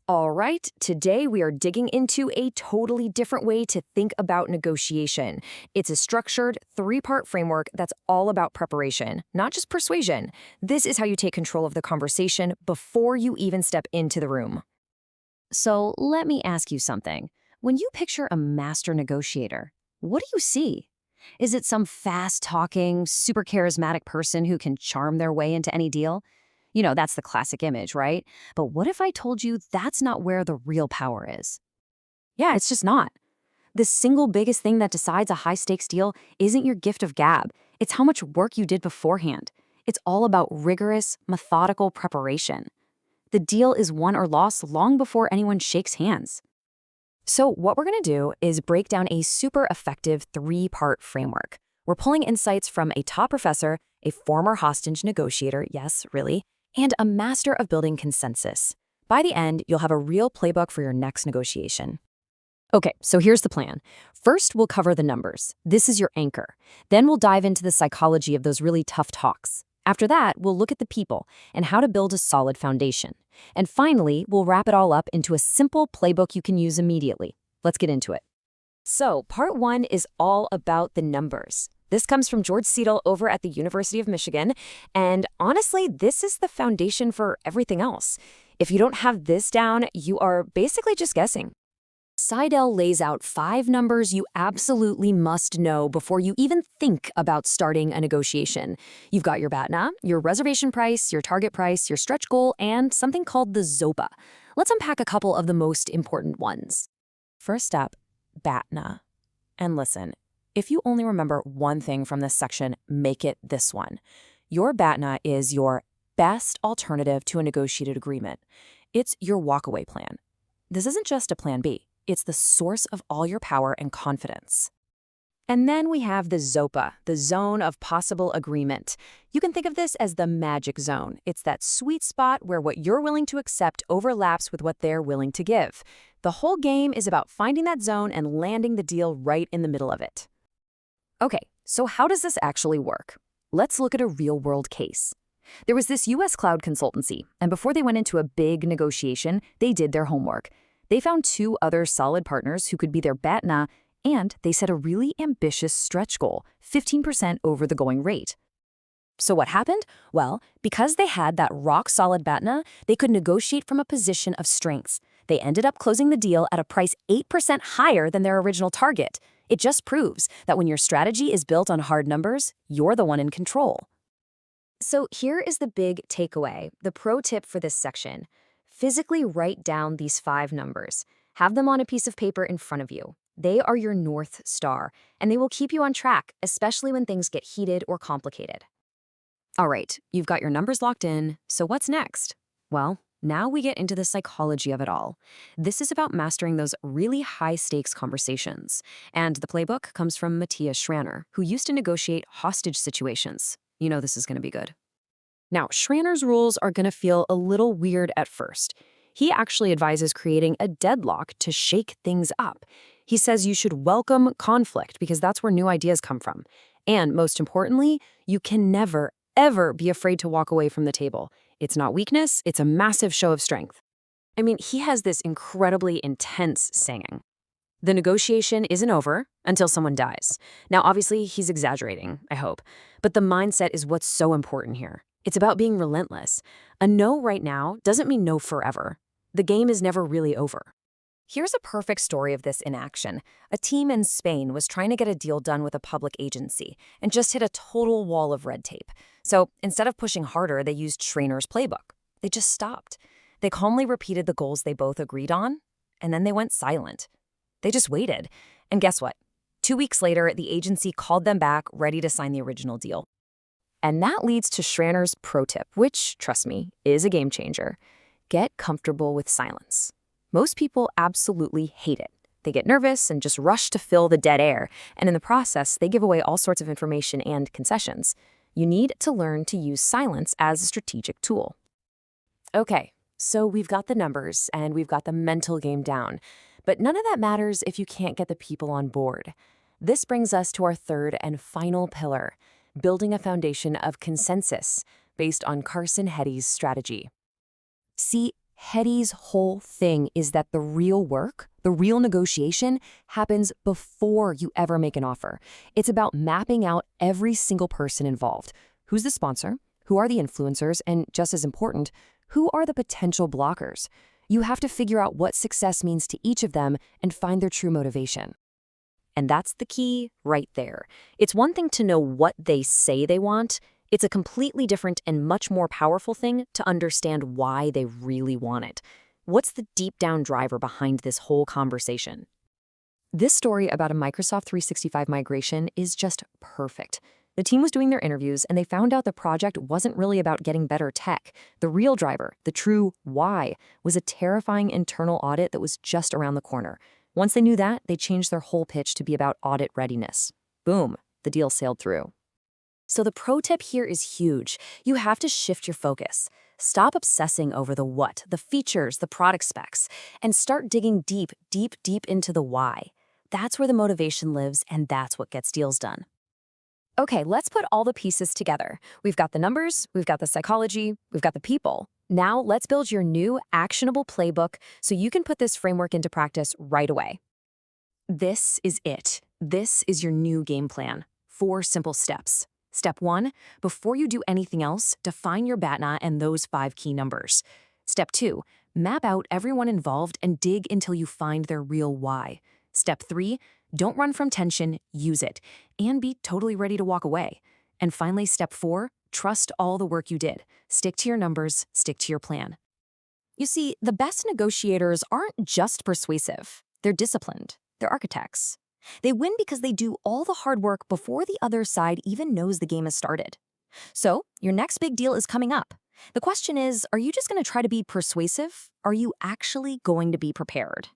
All right, today we are digging into a totally different way to think about negotiation. It's a structured, three-part framework that's all about preparation, not just persuasion. This is how you take control of the conversation before you even step into the room. So let me ask you something. When you picture a master negotiator, what do you see? Is it some fast-talking, super charismatic person who can charm their way into any deal? That's the classic image, right? But what if I told you that's not where the real power is? Yeah, it's just not. The single biggest thing that decides a high-stakes deal isn't your gift of gab. It's how much work you did beforehand. It's all about rigorous, methodical preparation. The deal is won or lost long before anyone shakes hands. So what we're going to do is break down a super effective three-part framework. We're pulling insights from a top professor, a former hostage negotiator, yes, really, and a master of building consensus. By the end, you'll have a real playbook for your next negotiation. Okay, so here's the plan. First, we'll cover the numbers. This is your anchor. Then we'll dive into the psychology of those really tough talks. After that, we'll look at the people and how to build a solid foundation. And finally, we'll wrap it all up into a simple playbook you can use immediately. Let's get into it. So, part one is all about the numbers. This comes from George Siedel over at the University of Michigan, and honestly, this is the foundation for everything else. If you don't have this down, you are basically just guessing. Siedel lays out 5 numbers you absolutely must know before you even think about starting a negotiation. You've got your BATNA, your reservation price, your target price, your stretch goal, and something called the ZOPA. Let's unpack a couple of the most important ones. First up, BATNA. And listen, if you only remember one thing from this section, make it this one. Your BATNA is your best alternative to a negotiated agreement. It's your walkaway plan. This isn't just a plan B. It's the source of all your power and confidence. And then we have the ZOPA, the zone of possible agreement. You can think of this as the magic zone. It's that sweet spot where what you're willing to accept overlaps with what they're willing to give. The whole game is about finding that zone and landing the deal right in the middle of it. Okay, so how does this actually work? Let's look at a real-world case. There was this US cloud consultancy, and before they went into a big negotiation, they did their homework. They found 2 other solid partners who could be their BATNA, and they set a really ambitious stretch goal, 15% over the going rate. So what happened? Well, because they had that rock-solid BATNA, they could negotiate from a position of strengths. They ended up closing the deal at a price 8% higher than their original target. It just proves that when your strategy is built on hard numbers, you're the one in control. So here is the big takeaway, the pro tip for this section. Physically write down these 5 numbers. Have them on a piece of paper in front of you. They are your North Star, and they will keep you on track, especially when things get heated or complicated. All right, you've got your numbers locked in, so what's next? Well, now we get into the psychology of it all. This is about mastering those really high-stakes conversations. And the playbook comes from Matthias Schranner, who used to negotiate hostage situations. You know this is going to be good. Now, Schranner's rules are going to feel a little weird at first. He actually advises creating a deadlock to shake things up. He says you should welcome conflict because that's where new ideas come from. And most importantly, you can never, ever be afraid to walk away from the table. It's not weakness, it's a massive show of strength. I mean, he has this incredibly intense saying. The negotiation isn't over until someone dies. Now, obviously, he's exaggerating, I hope. But the mindset is what's so important here. It's about being relentless. A no right now doesn't mean no forever. The game is never really over. Here's a perfect story of this in action. A team in Spain was trying to get a deal done with a public agency and just hit a total wall of red tape. So instead of pushing harder, they used Schranner's playbook. They just stopped. They calmly repeated the goals they both agreed on, and then they went silent. They just waited. And guess what? 2 weeks later, the agency called them back, ready to sign the original deal. And that leads to Schranner's pro tip, which, trust me, is a game changer. Get comfortable with silence. Most people absolutely hate it. They get nervous and just rush to fill the dead air, and in the process, they give away all sorts of information and concessions. You need to learn to use silence as a strategic tool. Okay, so we've got the numbers and we've got the mental game down, but none of that matters if you can't get the people on board. This brings us to our third and final pillar, building a foundation of consensus based on Carson Heady's strategy. See, Heady's whole thing is that the real work, the real negotiation, happens before you ever make an offer. It's about mapping out every single person involved. Who's the sponsor? Who are the influencers? And just as important, who are the potential blockers? You have to figure out what success means to each of them and find their true motivation. And that's the key right there. It's one thing to know what they say they want. It's a completely different and much more powerful thing to understand why they really want it. What's the deep down driver behind this whole conversation? This story about a Microsoft 365 migration is just perfect. The team was doing their interviews and they found out the project wasn't really about getting better tech. The real driver, the true why, was a terrifying internal audit that was just around the corner. Once they knew that, they changed their whole pitch to be about audit readiness. Boom, the deal sailed through. So the pro tip here is huge. You have to shift your focus. Stop obsessing over the what, the features, the product specs, and start digging deep, deep, deep into the why. That's where the motivation lives, and that's what gets deals done. Okay, let's put all the pieces together. We've got the numbers, we've got the psychology, we've got the people. Now let's build your new actionable playbook so you can put this framework into practice right away. This is it. This is your new game plan. 4 simple steps. Step 1, before you do anything else, define your BATNA and those 5 key numbers. Step 2, map out everyone involved and dig until you find their real why. Step 3, don't run from tension, use it, and be totally ready to walk away. And finally, step 4, trust all the work you did. Stick to your numbers, stick to your plan. You see, the best negotiators aren't just persuasive. They're disciplined. They're architects. They win because they do all the hard work before the other side even knows the game has started. So, your next big deal is coming up. The question is, are you just going to try to be persuasive? Are you actually going to be prepared?